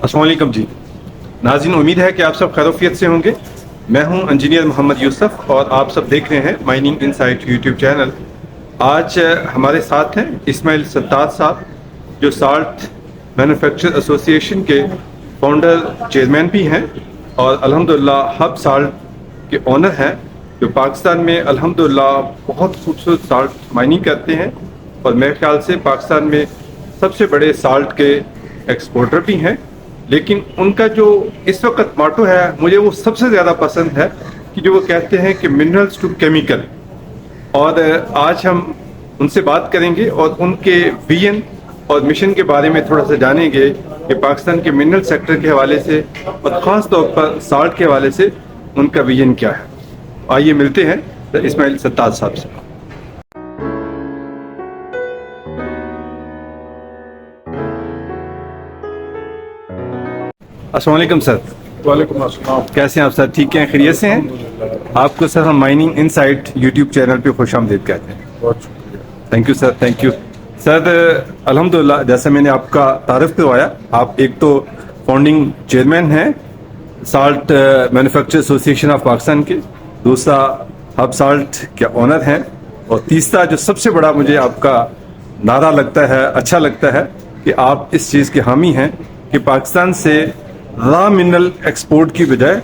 السلام علیکم جی ناظرین، امید ہے کہ آپ سب خیروفیت سے ہوں گے. میں ہوں انجینئر محمد یوسف اور آپ سب دیکھ رہے ہیں مائننگ انسائٹ یوٹیوب چینل. آج ہمارے ساتھ ہیں اسماعیل ستار صاحب، جو سالٹ مینوفیکچر ایسوسی ایشن کے فاؤنڈر چیئرمین بھی ہیں اور الحمدللہ ہب سالٹ کے اونر ہیں، جو پاکستان میں الحمدللہ بہت خوبصورت سالٹ مائننگ کرتے ہیں اور میرے خیال سے پاکستان میں سب سے بڑے سالٹ کے ایکسپورٹر بھی ہیں. لیکن ان کا جو اس وقت ماٹو ہے مجھے وہ سب سے زیادہ پسند ہے کہ جو وہ کہتے ہیں کہ منرلز ٹو کیمیکل. اور آج ہم ان سے بات کریں گے اور ان کے ویژن اور مشن کے بارے میں تھوڑا سا جانیں گے کہ پاکستان کے منرل سیکٹر کے حوالے سے اور خاص طور پر سالٹ کے حوالے سے ان کا ویژن کیا ہے. آئیے ملتے ہیں اسماعیل ستار صاحب سے. السلام علیکم سر. وعلیکم السلام. کیسے ہیں آپ سر؟ ٹھیک ہیں، خیریت سے ہیں؟ آپ کو سر ہم مائننگ انسائٹ یوٹیوب چینل پہ خوش آمدید کہتے ہیں. بہت شکریہ. Thank you sir, thank you sir. الحمدللہ جیسا میں نے آپ کا تعارف کروایا، آپ ایک تو فاؤنڈنگ چیئرمین ہیں سالٹ مینوفیکچر ایسوسی ایشن آف پاکستان کے، دوسرا ہب سالٹ کے اونر ہیں، اور تیسرا جو سب سے بڑا مجھے آپ کا نعرہ لگتا ہے، اچھا لگتا ہے کہ آپ اس چیز کے حامی ہیں کہ پاکستان سے را منرل ایکسپورٹ کی بجائے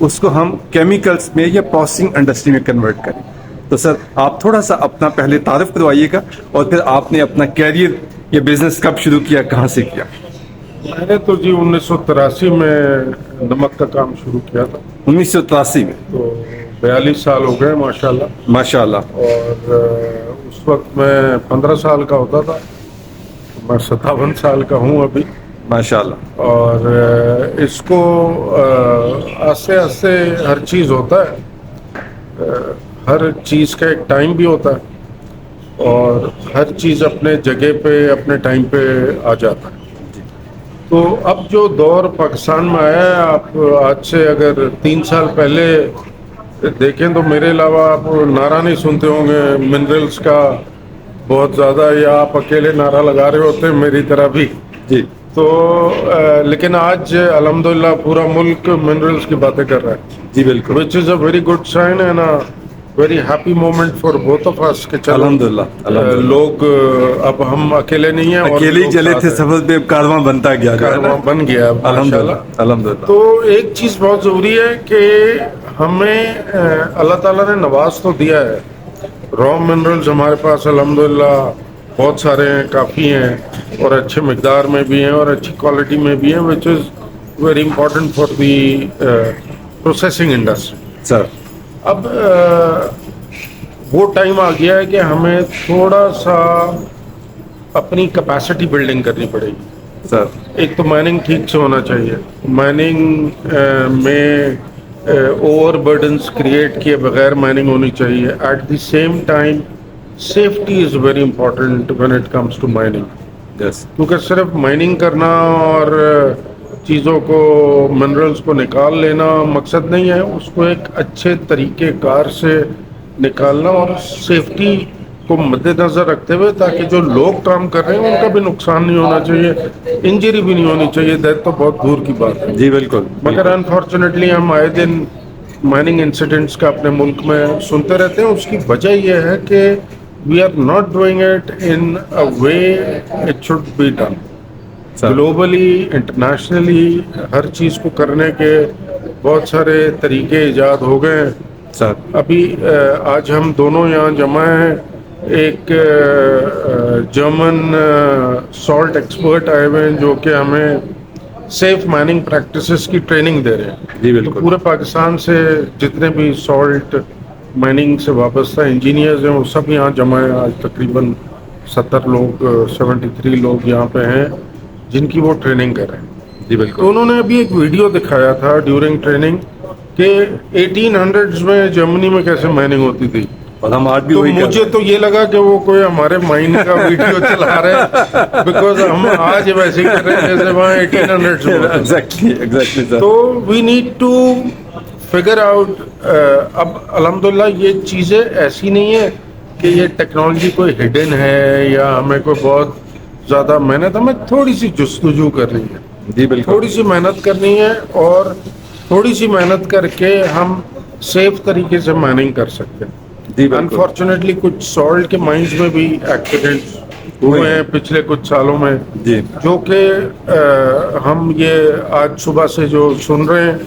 اس کو ہم کیمیکلز میں یا پروسیسنگ انڈسٹری میں کنورٹ کریں. تو سر آپ تھوڑا سا اپنا پہلے تعارف کروائیے گا اور پھر آپ نے اپنا کیریئر یا بزنس کب شروع کیا، کہاں سے کیا؟ میں نے تو جی 1983 میں نمک کا کام شروع کیا تھا. 1983 میں؟ تو 42 سال ہو گئے ماشاءاللہ. ماشاءاللہ. اور اس وقت میں 15 سال کا ہوتا تھا، میں 57 سال کا ہوں ابھی ماشاءاللہ. اور اس کو آستے آستے ہر چیز ہوتا ہے، ہر چیز کا ایک ٹائم بھی ہوتا ہے اور ہر چیز اپنے جگہ پہ اپنے ٹائم پہ آ جاتا ہے. تو اب جو دور پاکستان میں آیا ہے، آپ آج سے اگر 3 سال پہلے دیکھیں تو میرے علاوہ آپ نعرہ نہیں سنتے ہوں گے منرلز کا بہت زیادہ، یا آپ اکیلے نعرہ لگا رہے ہوتے ہیں میری طرح بھی. جی. تو لیکن آج الحمدللہ پورا ملک منرلز کی باتیں کر رہا ہے. جی بالکل. which is a very good sign and a very happy moment for both of us کہ چلو الحمدللہ لوگ اب ہم اکیلے نہیں ہیں، اکیلے ہی چلے تھے سفر پہ، کارواں بنتا گیا، کارواں بن گیا الحمدللہ. الحمدللہ. تو ایک چیز بہت ضروری ہے کہ ہمیں اللہ تعالیٰ نے نواز تو دیا ہے، را منرلز ہمارے پاس الحمدللہ بہت سارے ہیں، کافی ہیں، اور اچھے مقدار میں بھی ہیں اور اچھی کوالٹی میں بھی ہیں، which is very important for the processing industry. سر اب وہ ٹائم آ گیا ہے کہ ہمیں تھوڑا سا اپنی کیپیسٹی بلڈنگ کرنی پڑے گی. سر ایک تو مائننگ ٹھیک سے ہونا چاہیے، مائننگ میں اوور برڈنس کریٹ کیے بغیر مائننگ ہونی چاہیے. At the same time safety is very important when it comes to mining. Yes. کیونکہ صرف مائننگ کرنا اور چیزوں کو منرلز کو نکال لینا مقصد نہیں ہے، اس کو ایک اچھے طریقے کار سے نکالنا اور سیفٹی کو مد نظر رکھتے ہوئے، تاکہ جو لوگ کام کر رہے ہیں ان کا بھی نقصان نہیں ہونا چاہیے، انجری بھی نہیں ہونی چاہیے. دیٹ تو بہت دور کی بات ہے. جی بالکل. مگر انفارچونیٹلی ہم آئے دن مائننگ انسیڈنٹس کا اپنے ملک میں سنتے رہتے ہیں. اس کی وجہ یہ ہے کہ we are not doing it in a way it should be done. Globally internationally ہر چیز کو کرنے کے بہت سارے طریقے ایجاد ہو گئے ہیں. سر ابھی آج ہم دونوں یہاں جمع ہیں، ایک جرمن سالٹ ایکسپرٹ آئے ہوئے ہیں جو کہ ہمیں سیف مائننگ پریکٹسز کی ٹریننگ دے رہے ہیں. جی تو بالکل. پورے پاکستان سے جتنے بھی سالٹ مائننگ سے وابستہ انجینئرز ہیں وہ سب یہاں جمع ہیں. آج تقریباً 70 لوگ 73 لوگ یہاں پہ ہیں جن کی وہ ٹریننگ کر رہے ہیں. جی بالکل. تو انہوں نے ابھی ایک ویڈیو دکھایا تھا ڈیورنگ ٹریننگ کہ 1800s میں جرمنی میں کیسے مائننگ ہوتی تھی. اور ہم آج بھی تو وہی مجھے تو یہ لگا کہ وہ کوئی ہمارے مائنڈ کا ویڈیو چلا رہے ہیں، بیکاز ہم آج ویسے ہی کر رہے ہیں جیسے وہاں 1800s میں. Exactly sir. تو we need to figure out. اب الحمدللہ یہ چیزیں ایسی نہیں ہے کہ یہ ٹیکنالوجی کوئی ہڈن ہے یا ہمیں کوئی بہت زیادہ محنت، ہمیں تھوڑی سی جستجو کر رہی ہے. جی بالکل تھوڑی سی محنت کرنی ہے اور تھوڑی سی محنت کر کے ہم سیف طریقے سے مائننگ کر سکتے ہیں. جی بالکل انفارچونیٹلی کچھ سالٹ کے مائنز میں بھی ایکسیڈنٹس ہوئے ہیں پچھلے کچھ سالوں میں, جی جو کہ ہم یہ آج صبح سے جو سن رہے ہیں,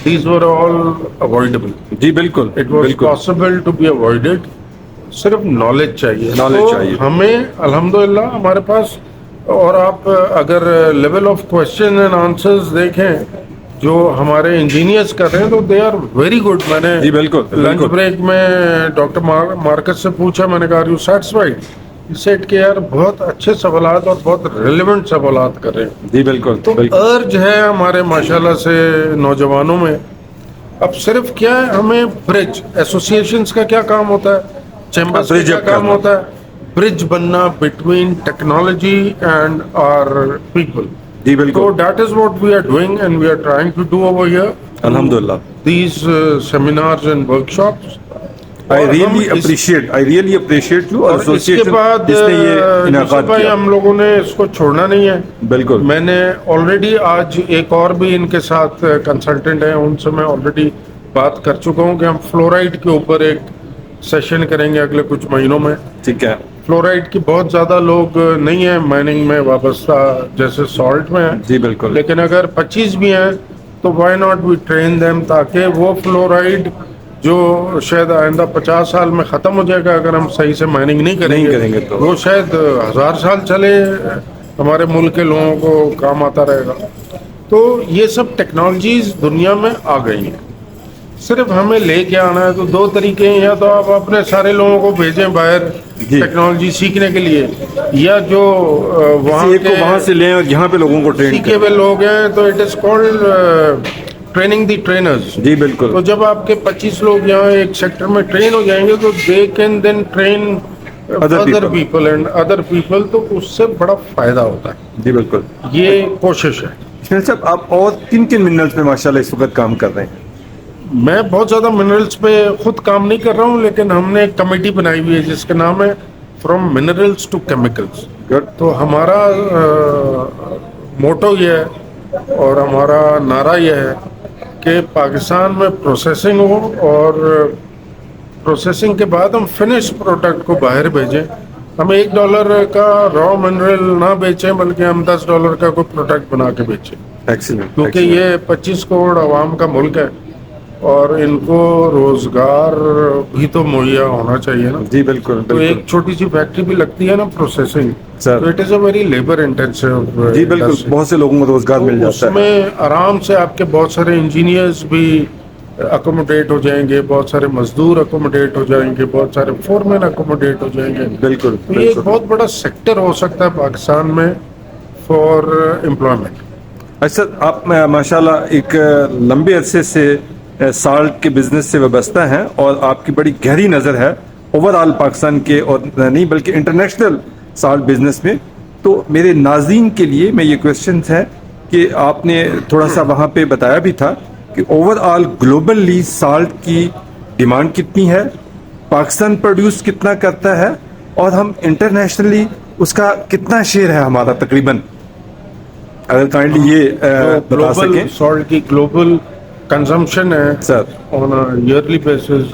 دیز ور آل اوائڈیبل. جی بالکل اٹ واز بالکل پاسبل ٹو بی اوائڈیڈ. صرف نالج چاہیے. Knowledge تو چاہیے. ہمیں الحمدللہ ہمارے پاس, اور آپ اگر level of question and answers دیکھیں جو ہمارے انجینئرس کر رہے ہیں تو دے آر ویری گڈ. میں نے جی بالکل لنچ بالکل بریک میں ڈاکٹر مارکس سے پوچھا, میں نے کہا یو سیٹسفائڈ؟ سیٹ کہ یار بہت اچھے سوالات اور بہت ریلیونٹ سوالات کر رہے ہیں. جی بالکل تو بالکل ارج ہے ہمارے ماشاءاللہ سے نوجوانوں میں. اب صرف کیا ہے, ہمیں برج ایسوسیشنز کا کیا کام ہوتا ہے, چیمبرز کا Bridge کیا up کام کرنا. ہوتا ہے, برج بننا between technology and our people. جی So بالکل that is what we are doing and we are trying to do over here. الحمدللہ. These seminars and workshops. I اور ہم really appreciate you اور اس کے association بعد جس نے یہ یوسف انعقاد بھائی کیا. ہم لوگوں نے اس کو چھوڑنا نہیں ہے. بالکل میں نے آلریڈی آج ایک اور بھی ان کے ساتھ کنسلٹنٹ ہیں, ان سے میں آلریڈی بات کر چکا ہوں کہ ہم فلورائڈ کے اوپر ایک سیشن کریں گے اگلے کچھ مہینوں میں. ٹھیک ہے. فلورائڈ کی بہت زیادہ لوگ نہیں ہیں مائننگ میں وابستہ جیسے سالٹ میں ہیں, جی بالکل لیکن اگر 25 بھی ہیں تو why not we train them, تاکہ وہ فلورائڈ جو شاید آئندہ 50 سال میں ختم ہو جائے گا اگر ہم صحیح سے مائننگ نہیں کریں گے تو وہ شاید 1000 سال چلے, ہمارے ملک کے لوگوں کو کام آتا رہے گا. تو یہ سب ٹیکنالوجیز دنیا میں آ گئی ہیں, صرف ہمیں لے کے آنا ہے. تو دو طریقے ہیں, یا تو آپ اپنے سارے لوگوں کو بھیجیں باہر ٹیکنالوجی سیکھنے کے لیے, یا جو وہاں سے لیں اور یہاں پہ لوگوں کو ٹرین سیکھے ہوئے لوگ ہیں تو it is called training the trainers. جی بالکل. تو جب آپ کے 25 لوگ یہاں ایک سیکٹر میں ٹرین ہو جائیں گے تو they can then train other people and other people, تو اس سے بڑا فائدہ ہوتا ہے. جی بالکل. یہ کوشش ہے. اسماعیل صاحب آپ اور کن کن منرلس پہ ماشاءاللہ اس وقت کام کر رہے ہیں؟ میں بہت زیادہ منرلس پہ خود کام نہیں کر رہا ہوں, لیکن ہم نے ایک کمیٹی بنائی ہوئی ہے جس کا نام ہے فرام منرلس ٹو کیمیکلس. تو ہمارا موٹو یہ ہے اور ہمارا نعرہ یہ ہے کہ پاکستان میں پروسیسنگ ہو, اور پروسیسنگ کے بعد ہم فنش پروڈکٹ کو باہر بھیجیں. ہم $1 کا را منرل نہ بیچیں بلکہ ہم $10 کا کوئی پروڈکٹ بنا کے بیچیں. ایکسیلنٹ. کیونکہ یہ 25 کروڑ عوام کا ملک ہے اور ان کو روزگار بھی تو مہیا ہونا چاہیے نا. جی بالکل تو بالکل. ایک چھوٹی سی فیکٹری بھی لگتی ہے نا پروسیسنگ, سر تو it is a very labour intensive. جی بالکل, بہت سے لوگوں کو روزگار مل اس جاتا ہے. میں آرام سے آپ کے بہت سارے انجینئرز بھی اکوموڈیٹ ہو جائیں گے, بہت سارے مزدور اکوموڈیٹ ہو جائیں گے, بہت سارے فورمین اکوموڈیٹ ہو جائیں گے. بالکل تو یہ ایک بہت بڑا سیکٹر ہو سکتا ہے پاکستان میں فار امپلائمنٹ. اچھا, آپ ماشاءاللہ ایک لمبے عرصے سے سالٹ کے بزنس سے وابستہ ہیں اور آپ کی بڑی گہری نظر ہے اوور آل پاکستان کے, اور نہیں بلکہ انٹرنیشنل سالٹ بزنس میں. تو میرے ناظرین کے لیے میں یہ کویشچنز ہیں کہ آپ نے تھوڑا سا وہاں پہ بتایا بھی تھا کہ اوور آل گلوبلی سالٹ کی ڈیمانڈ کتنی ہے, پاکستان پروڈیوس کتنا کرتا ہے, اور ہم انٹرنیشنلی اس کا کتنا شیئر ہے ہمارا تقریباً, اگر کائنڈلی یہ بتا سکیں. سالٹ کی گلوبل کنزمپشن ہے سر آن ایئرلی بیسس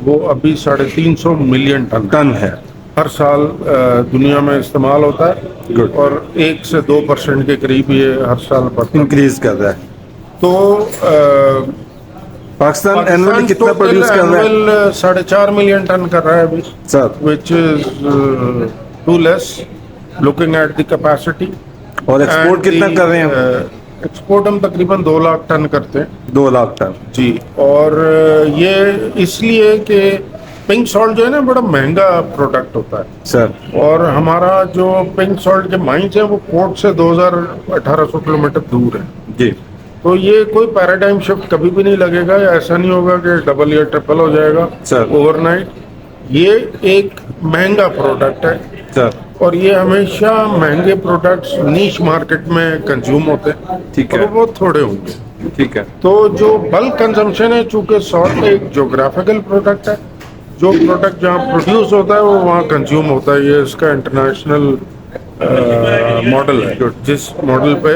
وہ ابھی 350 ملین ٹن ہے ہر سال دنیا میں استعمال ہوتا ہے. Good. اور 1 سے 2% کے قریب یہ ہر سال بڑھتا ہے. انکریز کر رہا ہے. تو پاکستان اینولی کتنا پروڈیوس کر رہا ہے؟ 4.5 ملین ٹن کر رہا ہے ابھی, سر which is too less looking at the capacity. اور ایکسپورٹ کتنا کر رہے ہیں؟ ایکسپورٹ ہم تقریباً 2 لاکھ ٹن کرتے ہیں. 2 لاکھ ٹن. جی, اور یہ اس لیے کہ پنک سالٹ جو ہے نا بڑا مہنگا پروڈکٹ ہوتا ہے سر, اور ہمارا جو پنک سالٹ کے مائنز ہیں وہ پورٹ سے 2800 کلومیٹر دور ہے. جی تو یہ کوئی پیراڈائم شفٹ کبھی بھی نہیں لگے گا, یا ایسا نہیں ہوگا کہ ڈبل یا ٹرپل ہو جائے گا سر. Over night. یہ ایک مہنگا پروڈکٹ ہے سر. اور یہ ہمیشہ مہنگے پروڈکٹس نیش مارکیٹ میں کنزیوم ہوتے ہیں, ٹھیک ہے, اور وہ تھوڑے ہوں گے. ٹھیک ہے. تو جو بلک کنزمپشن ہے, چونکہ سالٹ ایک جغرافیکل پروڈکٹ ہے, جو پروڈکٹ جہاں پروڈیوس ہوتا ہے وہ وہاں کنزیوم ہوتا ہے. یہ اس کا انٹرنیشنل ماڈل ہے, جس ماڈل پہ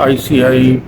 ICI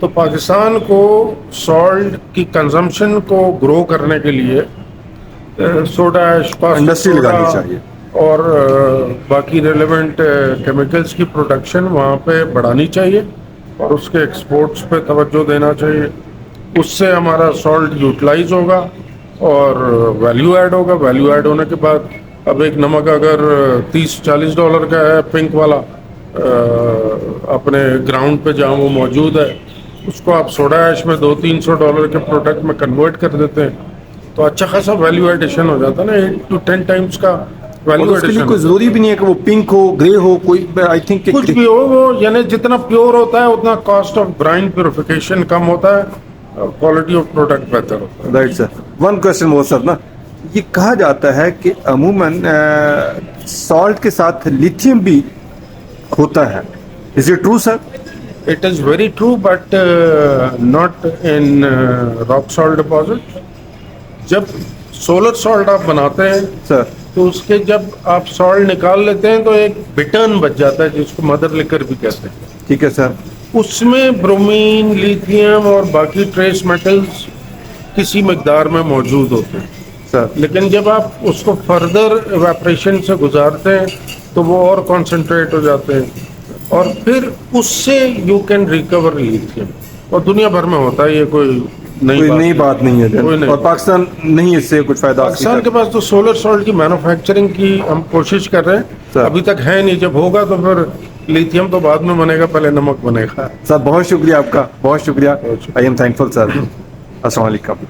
تو پاکستان کو سالٹ کی کنزمپشن کو گرو کرنے کے لیے سوڈا ایش انڈسٹری لگانی چاہیے اور باقی ریلیونٹ کیمیکلز کی پروڈکشن وہاں پہ بڑھانی چاہیے اور اس کے ایکسپورٹس پہ توجہ دینا چاہیے. اس سے ہمارا سالٹ یوٹیلائز ہوگا اور ویلیو ایڈ ہوگا. ویلیو ایڈ ہونے کے بعد اب ایک نمک اگر $30-40 کا ہے پنک والا اپنے گراؤنڈ پہ جہاں وہ موجود ہے, اس کو آپ سوڈا ایش میں $200-300 کے پروڈکٹ میں کنورٹ کر دیتے ہیں تو اچھا خاصا ویلیو ایڈیشن ہو جاتا ہے نا, 8 to 10 ٹائمس کا ویلیو اس کے لیے ایڈیشن. کوئی ضروری بھی نہیں ہے کہ وہ پنک ہو, گرے ہو, کوئی آئی تھنک کچھ بھی ہو, وہ یعنی جتنا پیور ہوتا ہے اتنا کاسٹ آف برائن پیوریفیکیشن کم ہوتا ہے, کوالٹی آف پروڈکٹ بہتر ہوتا ہے. Right sir. ون کوشچن وہ سر نا, یہ کہا جاتا ہے کہ عموماً سالٹ کے ساتھ لیتھیم بھی ہوتا ہے, is it true sir? It is very true, but not in rock salt deposit. جب سولر سالٹ آپ بناتے ہیں سر تو اس کے جب آپ سالٹ نکال لیتے ہیں تو ایک بٹرن بچ جاتا ہے جس کو مدر لکر بھی کہتے ہیں. ٹھیک ہے سر. اس میں برومین, لیتھیم اور باقی ٹریس میٹلز کسی مقدار میں موجود ہوتے ہیں سر. لیکن جب آپ اس کو فردر ایواپریشن سے گزارتے ہیں تو وہ اور کانسنٹریٹ ہو جاتے ہیں اور پھر اس سے یو کین ریکور لیتھیم. اور دنیا بھر میں ہوتا ہے, یہ کوئی نئی بات نہیں ہے. کوئی نہیں. اور پاکستان نہیں اس سے کچھ فائدہ. پاکستان کے پاس تو سولر سالٹ کی مینوفیکچرنگ کی ہم کوشش کر رہے ہیں, ابھی تک ہے نہیں. جب ہوگا تو پھر لیتھیم تو بعد میں بنے گا, پہلے نمک بنے گا. سر بہت شکریہ آپ کا, بہت شکریہ. آئی ایم تھینکفل سر. السلام علیکم.